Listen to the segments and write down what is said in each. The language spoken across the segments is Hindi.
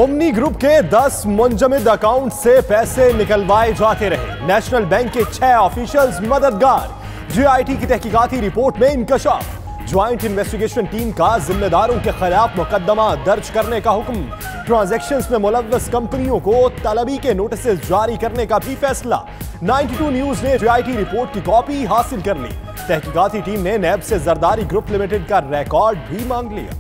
ओमनी ग्रुप के 10 मुंजमद अकाउंट से पैसे निकलवाए जाते रहे। नेशनल बैंक के 6 ऑफिशियल्स मददगार। जीआईटी की तहकीकाती रिपोर्ट में इंकशाफ। ज्वाइंट इन्वेस्टिगेशन टीम का जिम्मेदारों के खिलाफ मुकदमा दर्ज करने का हुक्म। ट्रांजैक्शंस में मुलव्वस कंपनियों को तलबी के नोटिस जारी करने का भी फैसला। 92 न्यूज ने जीआईटी रिपोर्ट की कॉपी हासिल कर ली। तहकीकाती टीम ने नैब से जरदारी ग्रुप लिमिटेड का रिकॉर्ड भी मांग लिया।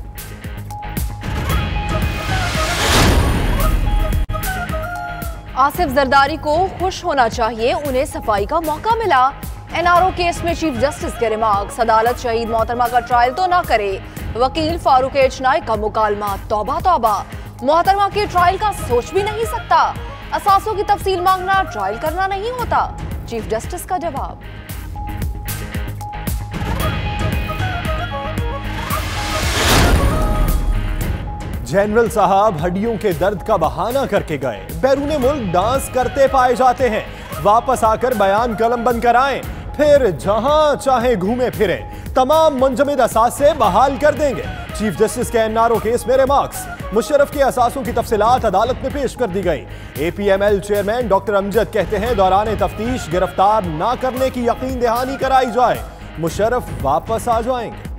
आसिफ जरदारी को खुश होना चाहिए, उन्हें सफाई का मौका मिला। एनआरओ केस में चीफ जस्टिस के रिमार्क्स। अदालत शहीद मोहतरमा का ट्रायल तो ना करे। वकील फारूक एच नाइक का मुकालमा। तौबा तौबा, मोहतरमा के ट्रायल का सोच भी नहीं सकता। असासों की तफसील मांगना ट्रायल करना नहीं होता, चीफ जस्टिस का जवाब। जनरल साहब हड्डियों के दर्द का बहाना करके गए, बैरूने मुल्क डांस करते पाए जाते हैं। वापस आकर बयान कलम बंद कराएं, फिर जहां चाहे घूमे फिरे। तमाम मुंजमद असासे बहाल कर देंगे। चीफ जस्टिस के एनआरओ केस में रिमार्क्स। मुशर्रफ के असासों की तफसीलात अदालत में पेश कर दी गई। एपीएमएल चेयरमैन डॉक्टर अमजद कहते हैं दौरान तफ्तीश गिरफ्तार ना करने की यकीन दहानी कराई जाए। मुशर्रफ वापस आ जाएंगे।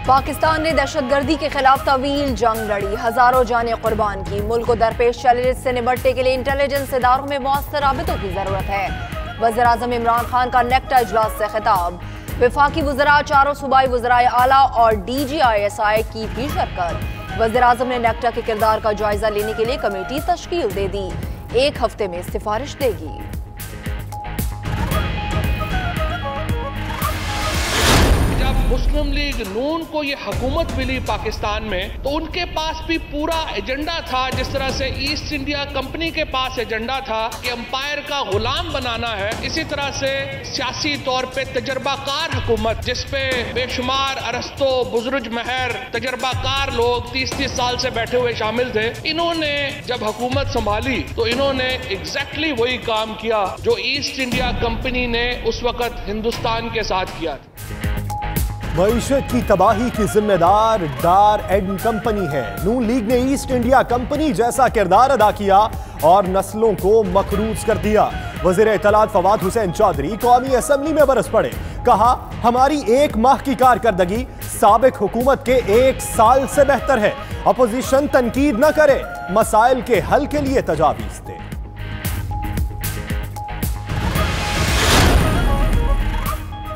पाकिस्तान ने दहशतगर्दी के खिलाफ तवील जंग लड़ी, हजारों जानें कुर्बान की। मुल्क को दरपेश चैलेंज से निपटने के लिए इंटेलिजेंस इदारों में मौसर राबितों की जरूरत है। वज़ीर-ए-आज़म इमरान खान का नेक्टा इजलास से खिताब। वफाकी वज़रा, चारों सूबाई वज़राए आला और DGISI की भी शिरकत। वज़ीर-ए-आज़म ने नेक्टा के किरदार का जायजा लेने के लिए कमेटी तश्कील दे दी, 1 हफ्ते में सिफारिश देगी। मुस्लिम लीग नून को ये हुकूमत मिली पाकिस्तान में, तो उनके पास भी पूरा एजेंडा था, जिस तरह से ईस्ट इंडिया कंपनी के पास एजेंडा था कि अंपायर का गुलाम बनाना है। इसी तरह से सियासी तौर पे तजर्बाकार हुकूमत, जिसपे बेशुमार अरस्तो, बुजुर्ग महर, तजर्बाकार लोग 30-30 साल से बैठे हुए शामिल थे। इन्होंने जब हुकूमत संभाली तो इन्होंने एग्जैक्टली वही काम किया जो ईस्ट इंडिया कंपनी ने उस वक्त हिंदुस्तान के साथ किया था। मईशत की तबाही की जिम्मेदार डार एंड कंपनी है। नून लीग ने ईस्ट इंडिया कंपनी जैसा किरदार अदा किया और नस्लों को मकरूज कर दिया। वज़ीर इत्तलात फवाद हुसैन चौधरी कौमी असम्बली में बरस पड़े। कहा, हमारी 1 माह की कारकर्दगी साबिक हुकूमत के 1 साल से बेहतर है। अपोजिशन तनकीद न करे, मसाइल के हल के लिए तजावीज दे।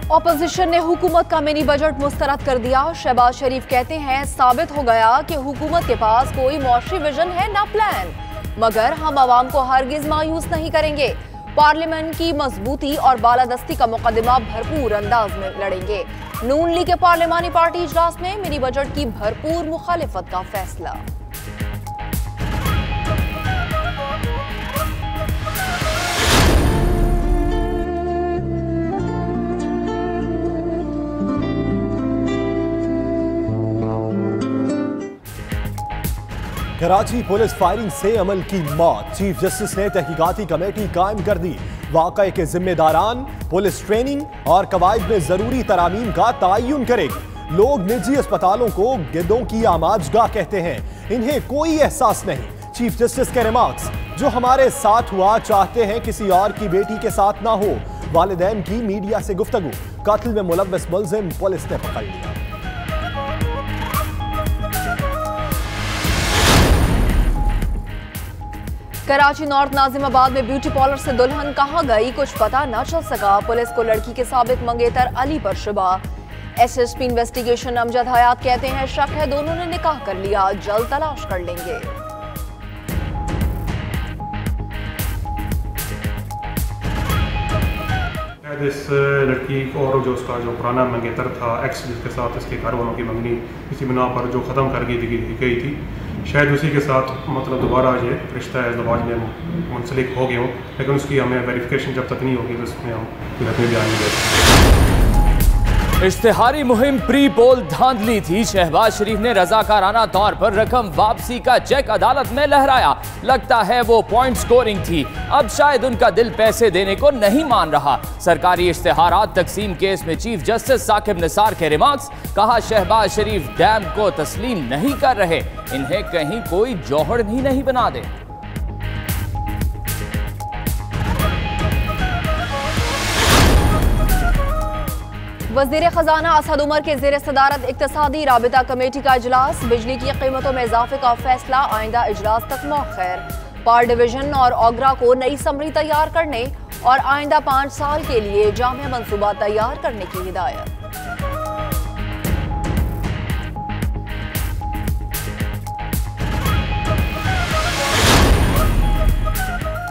ऑपोजिशन ने हुकूमत का मिनी बजट मुस्तरद कर दिया। शहबाज शरीफ कहते हैं साबित हो गया कि हुकूमत के पास कोई मौशी विजन है ना प्लान, मगर हम आवाम को हरगिज मायूस नहीं करेंगे। पार्लियामेंट की मजबूती और बालादस्ती का मुकदमा भरपूर अंदाज में लड़ेंगे। नून लीग के पार्लियामानी पार्टी इजलास में मिनी बजट की भरपूर मुखालिफत का फैसला। कराची पुलिस फायरिंग से अमल की मौत। चीफ जस्टिस ने तहकीकाती कमेटी कायम कर दी। वाक़े के जिम्मेदारान पुलिस ट्रेनिंग और कवायद में जरूरी तरामीम का तयन करेगी। लोग निजी अस्पतालों को गिद्धों की आमाजगाह कहते हैं, इन्हें कोई एहसास नहीं। चीफ जस्टिस के रिमार्क्स। जो हमारे साथ हुआ चाहते हैं किसी और की बेटी के साथ ना हो। वालिदैन की मीडिया से गुफ्तगू। कत्ल में मुलव्वस मुल्जिम पुलिस ने पकड़ लिया। कराची नॉर्थ नाजिमाबाद में ब्यूटी पार्लर से दुल्हन कहां गई कुछ पता न चल सका। पुलिस को लड़की के साबित मंगेतर अली पर शुबह। एसएसपी इन्वेस्टिगेशन अमजद हयात कहते हैं शक है दोनों ने निकाह कर लिया, जल्द तलाश कर लेंगे। इस लड़की और जो उसका जो पुराना मंगेतर था एक्स, जिसके साथ इसके घर वालों की मंगनी किसी बिना पर जो ख़त्म कर गई थी, शायद उसी के साथ मतलब दोबारा ये रिश्ता है ज़वाज में मुंसलिक हो गए हों, लेकिन उसकी हमें वेरिफिकेशन जब तक नहीं होगी तो उसमें हम भी आएंगे। इश्तिहारी मुहिम प्री पोल धांधली थी। शहबाज शरीफ ने रजाकाराना तौर पर रकम वापसी का चेक अदालत में लहराया। लगता है वो पॉइंट स्कोरिंग थी। अब शायद उनका दिल पैसे देने को नहीं मान रहा। सरकारी इश्तिहारात तकसीम केस में चीफ जस्टिस साकिब निसार के रिमार्क्स। कहा शहबाज शरीफ डैम को तस्लीम नहीं कर रहे, इन्हें कहीं कोई जौहर ही नहीं बना दे। वज़ीर खजाना असद उमर के ज़ेर सदारत इक्तिसादी राबिता कमेटी का इजलास। बिजली की कीमतों में इजाफे का फैसला आइंदा इजलास तक मौखर। पार डिवीजन और ओगरा को नई समरी तैयार करने और आइंदा 5 साल के लिए जामिया मंसूबा तैयार करने की हिदायत।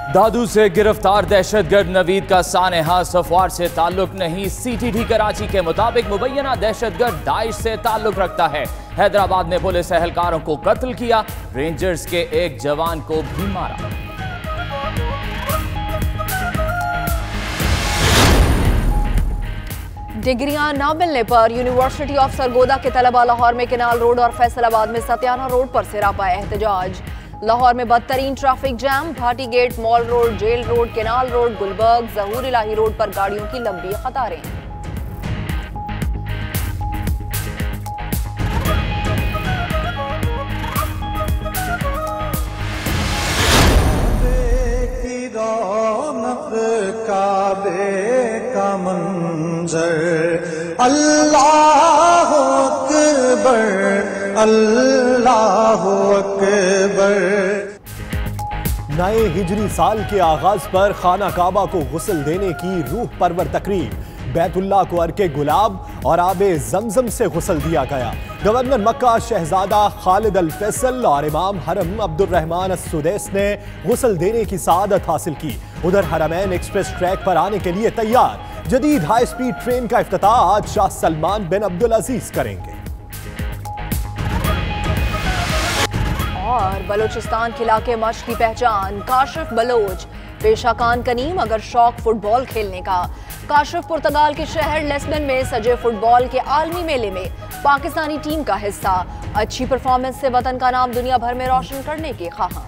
दादू से गिरफ्तार दहशतगर्द नवीद का सानेहा सफवार से ताल्लुक नहीं। सीटीडी कराची के मुताबिक मुबैना दहशतगर्द दाइश से ताल्लुक रखता है। हैदराबाद में पुलिस एहलकारों को कत्ल किया, रेंजर्स के एक जवान को भी मारा। डिग्रियां न मिलने पर यूनिवर्सिटी ऑफ सरगोदा के तलबा लाहौर में केनाल रोड और फैसलाबाद में सत्याना रोड पर सिरापा एहतजाज। लाहौर में बदतरीन traffic jam. Bhati gate, mall road, jail road, canal road, Gulberg, Zahoor Elahi road पर गाड़ियों की लंबी कतारें। काबे का मंजर, अल्लाह अकबर, अल्लाह अकबर। नए हिजरी साल के आगाज पर खाना काबा को गुस्ल देने की रूह परवर तकरीब। बैतुल्लाह को अर्के गुलाब और आबे जमजम से गुस्ल दिया गया। गवर्नर मक्का शहजादा खालिद अल फैसल और इमाम हरम अब्दुर्रहमान अस-सुदैस ने गुस्ल देने की सआदत हासिल की। उधर हरमैन एक्सप्रेस ट्रैक पर आने के लिए तैयार। जदीद हाई स्पीड ट्रेन का इफ्तिताह आज शाह सलमान बिन अब्दुल अजीज करेंगे। और बलोचिस्तान के इलाके मश्क की पहचान काशिफ बलोच। पेशा कान कनीम अगर शौक फुटबॉल खेलने का। काशिफ पुर्तगाल के शहर लिस्बन में सजे फुटबॉल के आलमी मेले में पाकिस्तानी टीम का हिस्सा। अच्छी परफॉर्मेंस से वतन का नाम दुनिया भर में रोशन करने के ख्वाहां।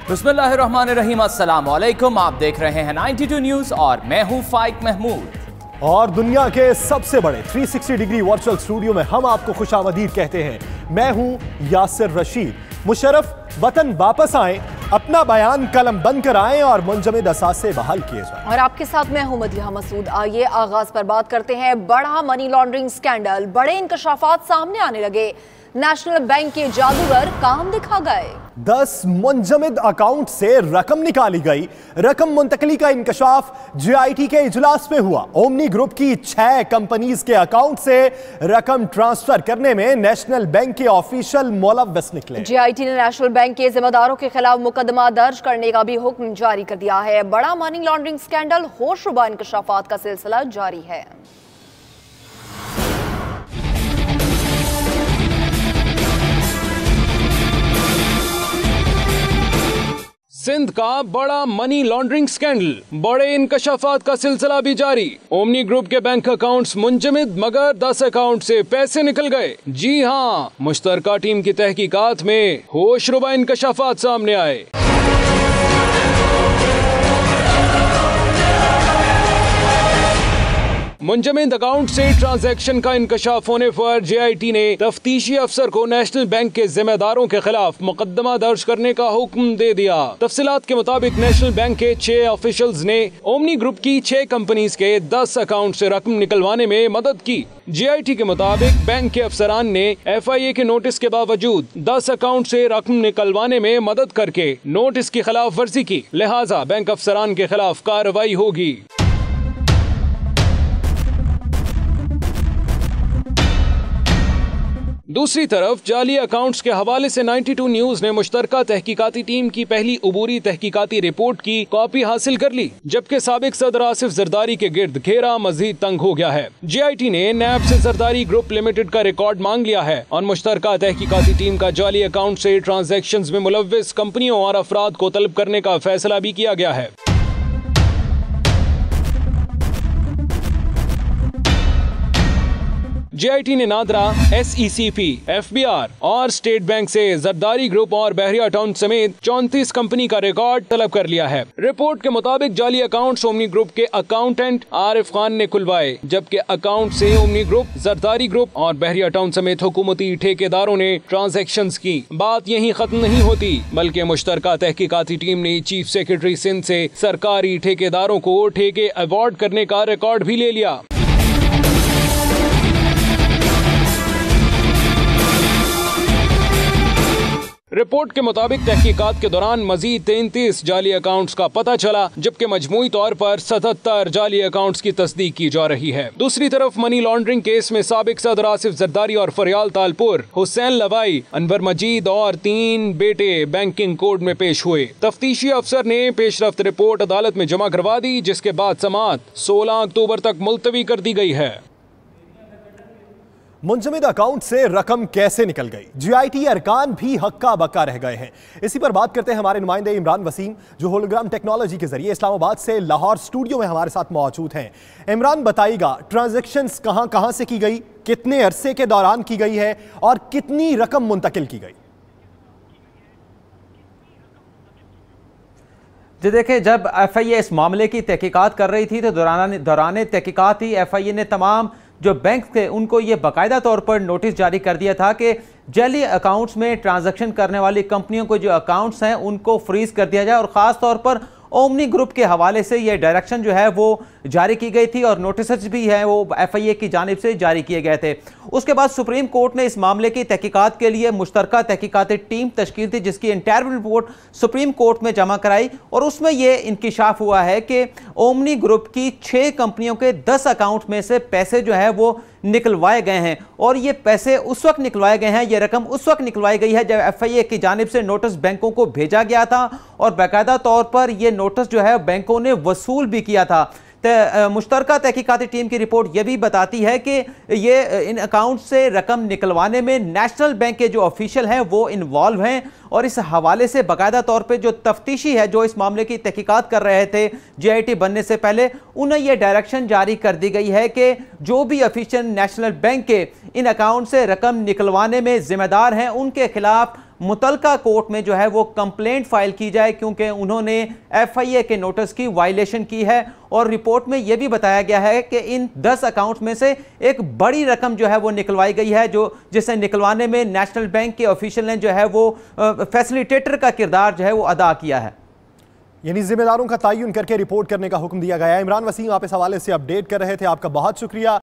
बिस्मिल्लाहिर्रहमानिर्रहीम, अस्सलाम वालेकुम। आप देख रहे हैं 92 न्यूज़ और मैं हूं फाइक महमूद। और दुनिया के सबसे बड़े 360 डिग्री वर्चुअल स्टूडियो में हम आपको खुशामदीद कहते हैं। मैं हूं यासिर रशीद। मुशर्रफ वतन वापस आए, अपना बयान कलम बंद कर आए और मुंजमद असासे बहाल किए जाए। और आपके साथ मैं हूं मदिहा मसूद। आइए आगाज पर बात करते हैं बड़ा मनी लॉन्ड्रिंग स्कैंडल। बड़े इंकशाफात सामने आने लगे। नेशनल बैंक के जादूगर काम दिखा गए। 10 मुंजमद अकाउंट से रकम निकाली गई। रकम मुंतकली का इंकशाफ जेआईटी के इजलास में हुआ। ओमनी ग्रुप की 6 कंपनीज के अकाउंट से रकम ट्रांसफर करने में नेशनल बैंक के ऑफिशियल मुलव्वस निकले। जेआईटी ने नेशनल बैंक के जिम्मेदारों के खिलाफ मुकदमा दर्ज करने का भी हुक्म जारी कर दिया है। बड़ा मनी लॉन्ड्रिंग स्कैंडल होशरुबा इंकशाफात का सिलसिला जारी है। सिंध का बड़ा मनी लॉन्ड्रिंग स्कैंडल, बड़े इंकशाफात का सिलसिला भी जारी। ओमनी ग्रुप के बैंक अकाउंट्स मुंजमद, मगर 10 अकाउंट से पैसे निकल गए। जी हाँ, मुश्तरका टीम की तहकीकात में होशरुबा इंकशाफात सामने आए। मुंजमद अकाउंट से ट्रांजैक्शन का इंकशाफ होने पर जेआईटी ने तफ्तीशी अफसर को नेशनल बैंक के जिम्मेदारों के खिलाफ मुकदमा दर्ज करने का हुक्म दे दिया। तफसीलात के मुताबिक नेशनल बैंक के 6 ऑफिशियल्स ने ओमनी ग्रुप की 6 कंपनीज के 10 अकाउंट से रकम निकलवाने में मदद की। जेआईटी के मुताबिक बैंक के अफसरान ने FIA के नोटिस के बावजूद 10 अकाउंट से रकम निकलवाने में मदद करके नोटिस की खिलाफ वर्जी की, लिहाजा बैंक अफसरान के खिलाफ कार्रवाई होगी। दूसरी तरफ जाली अकाउंट्स के हवाले से 92 न्यूज ने मुश्तरका तहकीकाती टीम की पहली उबूरी तहकीकाती रिपोर्ट की कॉपी हासिल कर ली, जबकि साबिक सदर आसिफ जरदारी के गिर्द घेरा मजीद तंग हो गया है। JIT ने नैब से जरदारी ग्रुप लिमिटेड का रिकॉर्ड मांग लिया है और मुश्तरका तहकीकाती टीम का जाली अकाउंट से ट्रांजैक्शंस में मुलव्विस कंपनियों और अफराद को तलब करने का फैसला भी किया गया है। JIT ने नादरा, SECP, FBR और स्टेट बैंक से जरदारी ग्रुप और बहरिया टाउन समेत 34 कंपनी का रिकॉर्ड तलब कर लिया है। रिपोर्ट के मुताबिक जाली अकाउंट ओमनी ग्रुप के अकाउंटेंट आरिफ खान ने खुलवाए, जबकि अकाउंट से ओमनी ग्रुप, जरदारी ग्रुप और बहरिया टाउन समेत हुकूमती ठेकेदारों ने ट्रांजैक्शंस की। बात यहीं खत्म नहीं होती, बल्कि मुश्तरका तहकीकाती टीम ने चीफ सेक्रेटरी सिंध से सरकारी ठेकेदारों को ठेके अवार्ड करने का रिकॉर्ड भी ले लिया। रिपोर्ट के मुताबिक तहकीकात के दौरान मजीद 33 जाली अकाउंट्स का पता चला, जबकि मजमूई तौर पर 77 जाली अकाउंट्स की तस्दीक की जा रही है। दूसरी तरफ मनी लॉन्ड्रिंग केस में साबिक सदर आसिफ जरदारी और फरियाल तालपुर, हुसैन लवाई, अनवर मजीद और 3 बेटे बैंकिंग कोर्ट में पेश हुए। तफ्तीशी अफसर ने पेशरफ्त रिपोर्ट अदालत में जमा करवा दी, जिसके बाद समाअत 16 अक्टूबर तक मुलतवी कर दी गई है। मुंजमद अकाउंट से रकम कैसे निकल गई, JIT अरकान भी हक्का बक्का रह गए हैं। इसी पर बात करते हैं हमारे नुमाइंदे इमरान वसीम, जो होलोग्राम टेक्नोलॉजी के जरिए इस्लामाबाद से लाहौर स्टूडियो में हमारे साथ मौजूद हैं। इमरान, बताइएगा ट्रांजैक्शंस कहां से की गई, कितने अरसे के दौरान की गई है और कितनी रकम मुंतकिल की गई? जी देखिए, जब FIA इस मामले की तहकीकात कर रही थी तो दौरान तहकीकात ही FIA ने तमाम जो बैंक थे उनको ये बाकायदा तौर पर नोटिस जारी कर दिया था कि जाली अकाउंट्स में ट्रांजैक्शन करने वाली कंपनियों को जो अकाउंट्स हैं उनको फ्रीज कर दिया जाए। और ख़ास तौर पर ओमनी ग्रुप के हवाले से ये डायरेक्शन जो है वो जारी की गई थी और नोटिस भी है वो FIA की जानिब से जारी किए गए थे। उसके बाद सुप्रीम कोर्ट ने इस मामले की तहकीकात के लिए मुश्तरका तहकीकाती टीम तश्कील दी, जिसकी इंटरव्यू रिपोर्ट सुप्रीम कोर्ट में जमा कराई और उसमें यह इंकिशाफ हुआ है कि ओमनी ग्रुप की 6 कंपनियों के 10 अकाउंट में से पैसे जो है वो निकलवाए गए हैं। और ये पैसे उस वक्त निकलवाए गए हैं, ये रकम उस वक्त निकलवाई गई है जब FIA की जानिब से नोटिस बैंकों को भेजा गया था और बाकायदा तौर पर यह नोटिस जो है बैंकों ने वसूल भी किया था। मुश्तरका तहकीकाती टीम की रिपोर्ट यह भी बताती है कि ये इन अकाउंट से रकम निकलवाने में नेशनल बैंक के जो ऑफिशियल हैं वो इन्वॉल्व हैं और इस हवाले से बाकायदा तौर पे जो तफ्तीशी है जो इस मामले की तहकीकात कर रहे थे JIT बनने से पहले, उन्हें यह डायरेक्शन जारी कर दी गई है कि जो भी ऑफिशियल नेशनल बैंक के इन अकाउंट से रकम निकलवाने में जिम्मेदार हैं उनके खिलाफ मुतलका कोर्ट में जो है वो कंप्लेंट फाइल की जाए, क्योंकि उन्होंने FIA के नोटिस की वायलेशन की है। और रिपोर्ट में यह भी बताया गया है कि इन 10 अकाउंट में से एक बड़ी रकम जो है वो निकलवाई गई है, जो जिसे निकलवाने में नेशनल बैंक के ऑफिशियल ने जो है वो फैसिलिटेटर का किरदार जो है वो अदा किया है। यानी जिम्मेदारों का तयन करके रिपोर्ट करने का हुक्म दिया गया है। इमरान वसीम, आप इस हवाले से अपडेट कर रहे थे, आपका बहुत शुक्रिया।